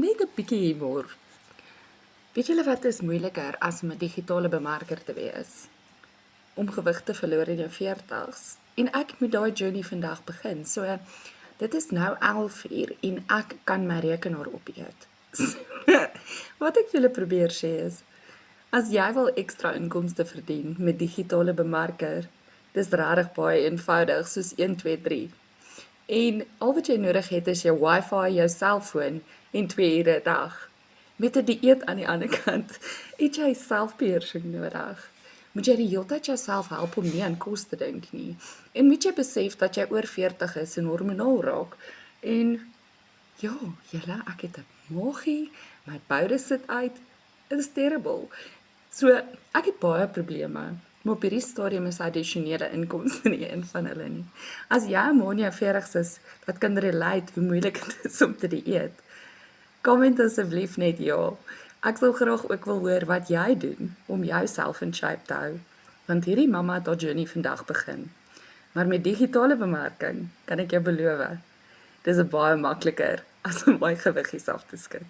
net 'n bietjie humor. Weet julle wat is moeiliker as om 'n digitale bemarker te wees? Om gewig te verloor in jou 40's. En ek moet daai journey vandag begin. So dit is nou 11:00 en ek kan my rekenaar opeet. So, wat ek vir julle probeer sê is, as jy wil ekstra inkomste verdien met digitale bemarker, dis regtig baie eenvoudig soos 1 2 3. En al wat jy nodig het is jou Wi-Fi, jou selfoon en 2 ure 'n dag. Met 'n dieet aan die ander kant, het jy selfbeheersing nodig. Moet jy die hele tyd jouself help om nie aan kos te dink nie. En moet jy besef dat jy oor 40 is en hormonaal raak. En ja, julle, ek het 'n maagie, my boude sit uit. It is terrible. So, ek het baie probleme, maar op hierdie stadium is addisionele inkomste nie een van hulle nie. As jy 'n ma in jou 40's is, wat kan relate hoe moeilik dit is om te dieet, comment asseblief net ja. Ek sal graag ook wil hoor wat jy doen om jouself in shape te hou, want hierdie mamma het haar journey vandag begin. Maar met digitale bemarking kan ek jou beloof, dis baie makliker as om my gewiggies af te skud.